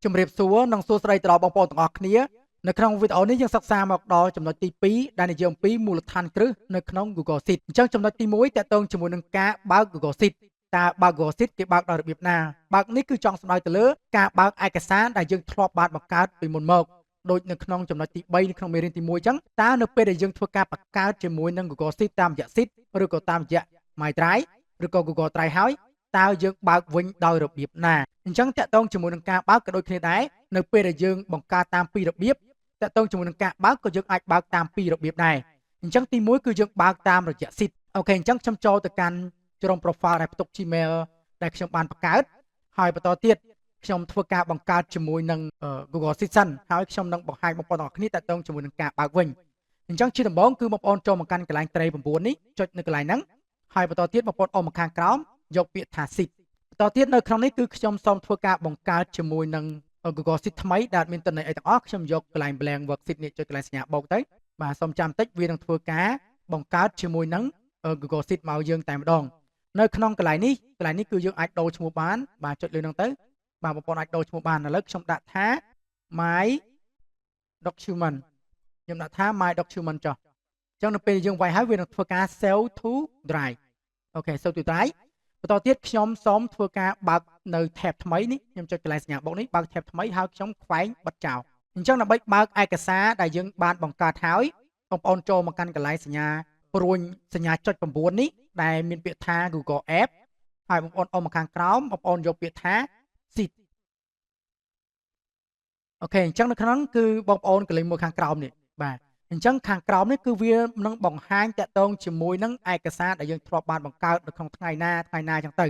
ជំរាបសួរនិងសួស្តីទៅដល់បងប្អូនទាំងអស់គ្នានៅក្នុងវីដេអូនេះយើងសិក្សាមកដល់ចំណុចទី2ដែលនិយាយអំពីមូលដ្ឋានគ្រឹះនៅក្នុង Google Sheet អញ្ចឹងចំណុចទី1តាក់ទងជាមួយនឹងការបើក Google Sheet តើបើក Google Sheet គេបើកដោយរបៀបណាបើកនេះគឺចង់សំដៅទៅលើការបើកឯកសារដែលយើងធ្លាប់បានបង្កើតពីមុនមកដូចនៅក្នុងចំណុចទី3នៅក្នុងមេរៀនទី1អញ្ចឹងតើនៅពេលដែលយើងធ្វើការបង្កើតជាមួយនឹង Google Sheet តាមរយៈ Sheet ឬក៏តាមរយៈ My Drive ឬក៏ Google Drive ហើយតើយើងបើកវិញដោយរបៀបណាអញ្ចឹងតាក់ទងជាមួយនឹងការបើកក៏ដូចគ្នាដែរនៅពេលដែលយើងបង្កើតតាមពីររបៀបតាក់ទងជាមួយនឹងការបើកក៏យើងអាចបើកតាមពីររបៀបដែរអញ្ចឹងទី1គឺយើងបើកតាមរយៈ Sheet អូខេអញ្ចឹងខ្ញុំចូលទៅកាន់ក្រុម profile ដែលផ្ទុក Gmail ដែលខ្ញុំបានបង្កើតហើយបន្តទៀតខ្ញុំធ្វើការបង្កើតជាមួយនឹង Google Sheet សិនហើយខ្ញុំនឹងបង្ហាញបងប្អូនទាំងអស់គ្នាតាក់ទងជាមួយនឹងការបើកវិញអញ្ចឹងជាដំបូងគឺបងប្អូនចូលមកកាន់កន្លែងត្រី9នេះចុចនៅកន្លែងហ្នឹងហើយបន្តទៀតបងប្អូនអមមកខាងក្រោមយកពាក្យថា Sheet បន្តទៀតនៅក្នុងនេះគឺខ្ញុំសូមធ្វើការបង្កើតជាមួយនឹង Google Sheet ថ្មីដែលមានតន័យអីទាំងអស់ខ្ញុំយកកន្លែង blank worksheet នេះចុចកន្លែងសញ្ញាបូកទៅបាទសូមចាំតិចវានឹងធ្វើការបង្កើតជាមួយនឹង Google Sheet មកយើងតែម្ដងនៅក្នុងកន្លែងនេះគឺយើងអាចដូរឈ្មោះបានបាទចុចលើហ្នឹងទៅបាទបងប្អូនអាចដូរឈ្មោះបានឥឡូវខ្ញុំដាក់ថា my document ខ្ញុំដាក់ថា my document ចុះអញ្ចឹងនៅពេលយើងវាយហើយវានឹងធ្វើការ save to drive អូខេ save to drive បន្តទៀតខ្ញុំសូមធ្វើការបើកនៅ tab ថ្មីនេះខ្ញុំចុចកន្លែងសញ្ញាបូកនេះបើក tab ថ្មីហើយខ្ញុំខ្វែងបិទចោលអញ្ចឹងដើម្បីបើកឯកសារដែលយើងបានបង្កើតហើយបងប្អូនចូលមកកាន់កន្លែងសញ្ញាព្រួញសញ្ញាចុច9នេះដែលមានពាក្យថា Google App ហើយបងប្អូនអមមកខាងក្រោមបងប្អូនយកពាក្យថា Sheet អូខេអញ្ចឹងនៅក្នុងគឺបងប្អូនកលេចមើលខាងក្រោមនេះបាទអញ្ចឹងខាងក្រោមនេះគឺវានឹងបង្ហាញតាក់ទងជាមួយនឹងឯកសារដែលយើងធ្លាប់បានបង្កើតនៅក្នុងថ្ងៃណាអញ្ចឹងទៅ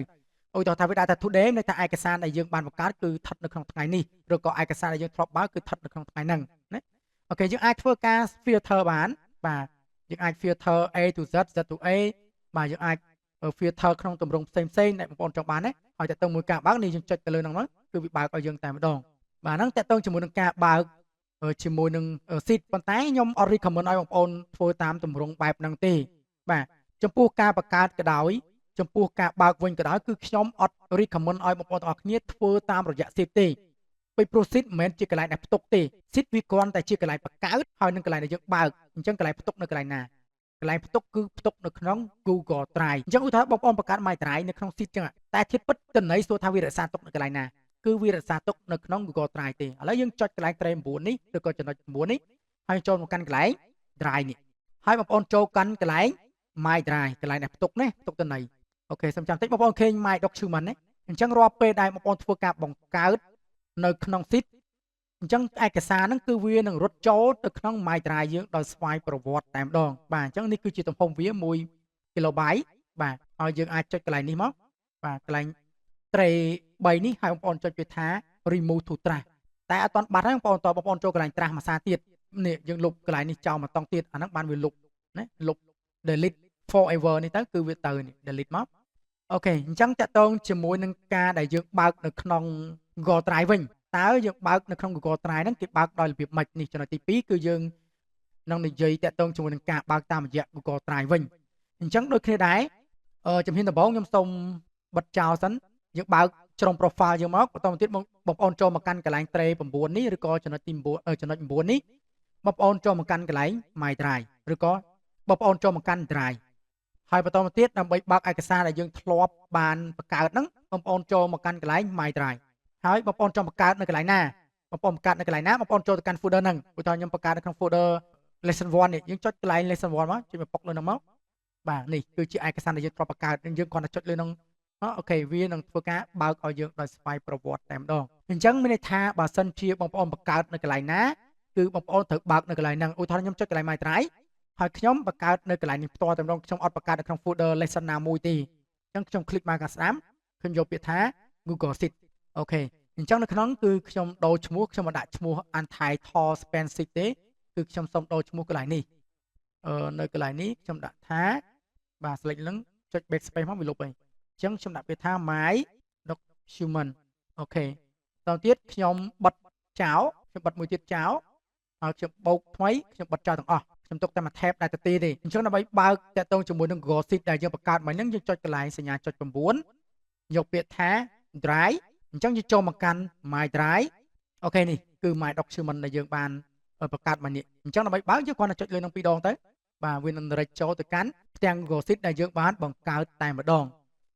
ឧទាហរណ៍ថាវាដាក់ថា today ន័យថាឯកសារដែលយើងបានបង្កើតគឺស្ថិតនៅក្នុងថ្ងៃនេះឬក៏ឯកសារដែលយើងធ្លាប់បើកគឺស្ថិតនៅក្នុងថ្ងៃហ្នឹងណាអូខេយើងអាចធ្វើការ filter បានបាទយើងអាច filter A to Z Z to A បាទយើងអាច filter ក្នុងទម្រង់ផ្សេងដែលបងប្អូនចង់បានណាហើយតាក់ទងមួយការបើកនេះយើងចុចទៅលើហ្នឹងគឺវាបើកឲ្យយើងតែម្ដងបាទហ្នឹងតាក់ទងជាមួយនឹងការបើកជាមួយនឹង Sheet ប៉ុន្តែខ្ញុំអត់ recommend ឲ្យបងប្អូនធ្វើតាមទម្រង់បែបហ្នឹងទេបាទចំពោះការបង្កើតក៏ដោយចំពោះការបើកវិញក៏ដោយគឺខ្ញុំអត់ recommend ឲ្យបងប្អូនទាំងអស់គ្នាធ្វើតាមរយៈ Sheet ទេពីព្រោះ Sheet មិនមែនជាកន្លែងដែលផ្ទុកទេ Sheet វាគ្រាន់តែជាកន្លែងបង្កើតហើយនឹងកន្លែងដែលយើងបើកអញ្ចឹងកន្លែងផ្ទុកនៅកន្លែងណាកន្លែងផ្ទុកគឺផ្ទុកនៅក្នុង Google Drive អញ្ចឹងឧទាហរណ៍បងប្អូនបង្កើត My Drive នៅក្នុង Sheet អញ្ចឹងតែធៀបពិតតន័យសួរថាវារក្សាទុកនៅកន្លែងណាគឺវារក្សាទុកនៅក្នុង Google Drive ទេឥឡូវយើងចុចកន្លែងត្រី9នេះឬក៏ចំណុច9នេះហើយចូលមកកាន់កន្លែង Drive នេះហើយបងប្អូនចូលកាន់កន្លែង My Drive កន្លែងដែលផ្ទុកនេះផ្ទុកតន័យអូខេសូមចាំតិចបងប្អូនឃើញ My Document ណាអញ្ចឹងរាល់ពេលដែលបងប្អូនធ្វើការបង្កើតនៅក្នុង Sheet អញ្ចឹងឯកសារហ្នឹងគឺវានឹងរត់ចូលទៅក្នុង My Drive យើងដោយស្វ័យប្រវត្តិតែម្ដងបាទអញ្ចឹងនេះគឺជាទំហំវា1 KB បាទហើយយើងអាចចុចកន្លែងនេះមកបាទកន្លែងត្រី3នេះហើយបងប្អូនចុចពាក្យថា remove to trash តែអត់ទាន់បាត់ហើយបងប្អូនចូលកន្លែង trash មួយសារទៀតនេះយើងលុបកន្លែងនេះចោលមកតង់ទៀតអាហ្នឹងបានវាលុបណាលុប delete forever នេះទៅគឺវាទៅនេះ delete មកអូខេអញ្ចឹងតាក់ទងជាមួយនឹងការដែលយើងបើកនៅក្នុង Google Drive វិញតើយើងបើកនៅក្នុង Google Drive ហ្នឹងគេបើកដោយរបៀបម៉េចនេះចំណុចទី2គឺយើងនឹងនិយាយតាក់ទងជាមួយនឹងការបើកតាមរយៈ Google Drive វិញអញ្ចឹងដូចគ្នាដែរជំហានដំបូងខ្ញុំសូមបិទចោលសិនយើងបើកក្រុម profile យើងមកបន្តមកទៀតបងប្អូនចូលមកកាន់កន្លែងត្រី9នេះឬក៏ចំណុចទី9ចំណុច9នេះបងប្អូនចូលមកកាន់កន្លែង My Drive ឬក៏បងប្អូនចូលមកកាន់ Drive ហើយបន្តមកទៀតដើម្បីបើកឯកសារដែលយើងធ្លាប់បានបង្កើតហ្នឹងបងប្អូនចូលមកកាន់កន្លែង My Drive ហើយបងប្អូនចង់បង្កើតនៅកន្លែងណាបងប្អូនបង្កើតនៅកន្លែងណាបងប្អូនចូលទៅកាន់ folder ហ្នឹងឧទាហរណ៍ខ្ញុំបង្កើតនៅក្នុង folder lesson 1នេះយើងចុចកន្លែង lesson 1មកជួយមកពុកលើហ្នឹងមកបាទនេះគឺជាឯកសារដែលយើងធ្លាប់បង្កើតយើងគ្រាន់តែចុចលើហ្នឹងអូខេវានឹងធ្វើការបើកឲ្យយើងដោយស្វ័យប្រវត្តិតែម្ដងអញ្ចឹងមានន័យថាបើសិនជាបងប្អូនបង្កើតនៅកន្លែងណាគឺបងប្អូនត្រូវបើកនៅកន្លែងហ្នឹងឧទាហរណ៍ខ្ញុំចុចកន្លែង My Drive ហើយខ្ញុំបង្កើតនៅកន្លែងនេះផ្ទាល់តែម្ដងខ្ញុំអត់បង្កើតនៅក្នុង folder lesson ណាមួយទេអញ្ចឹងខ្ញុំคลิกមកខាងស្ដាំខ្ញុំយកពាក្យថា Google Sheet អូខេអញ្ចឹងនៅក្នុងគឺខ្ញុំដូរឈ្មោះខ្ញុំមិនដាក់ឈ្មោះ Untitled Spreadsheet ទេគឺខ្ញុំសូមដូរឈ្មោះកន្លែងនេះនៅកន្លែងនេះខ្ញុំដាក់ថាបាទ select ហ្នឹងចុច backspace មកវាលុបហើយអញ្ចឹងខ្ញុំដាក់ពាក្យថា My Document អូខេតទៅទៀតខ្ញុំបិទចោលខ្ញុំបិទមួយទៀតចោលហើយខ្ញុំបូកថ្មីខ្ញុំបិទចោលទាំងអស់ខ្ញុំទុកតែមួយ tab ដែលទៅទីទេអញ្ចឹងដើម្បីបើកតាក់ទងជាមួយនឹង Google Sheet ដែលយើងបង្កើតមកហ្នឹងយើងចុចកន្លែងសញ្ញាចុច9យកពាក្យថា Drive អញ្ចឹងយើងចូលមកកាន់ My Drive អូខេនេះគឺ My Document ដែលយើងបានបង្កើតមកនេះអញ្ចឹងដើម្បីបើកយើងគ្រាន់តែចុចលើនឹង2ដងទៅបាទវានឹង direct ចូលទៅកាន់ផ្ទាំង Google Sheet ដែលយើងបានបង្កើតតែម្ដង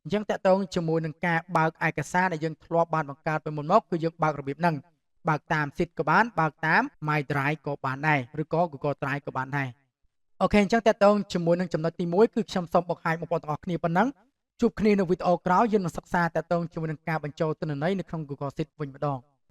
អញ្ចឹងតកតងជាមួយនឹងការបើកឯកសារដែលយើងធ្លាប់បានបង្កើតពីមុនមកគឺយើងបើករបៀបហ្នឹងបើកតាម Sheet ក៏បានបើកតាម My Drive ក៏បានដែរឬក៏ Google Drive ក៏បានដែរអូខេអញ្ចឹងតកតងជាមួយនឹងចំណុចទី1គឺខ្ញុំសូមបង្ហាញបងប្អូនទាំងអស់គ្នាប៉ុណ្ណឹងជួបគ្នានៅវីដេអូក្រោយយើងនឹងសិក្សាតកតងជាមួយនឹងការបញ្ចូលទិន្នន័យនៅក្នុង Google Sheet វិញម្ដង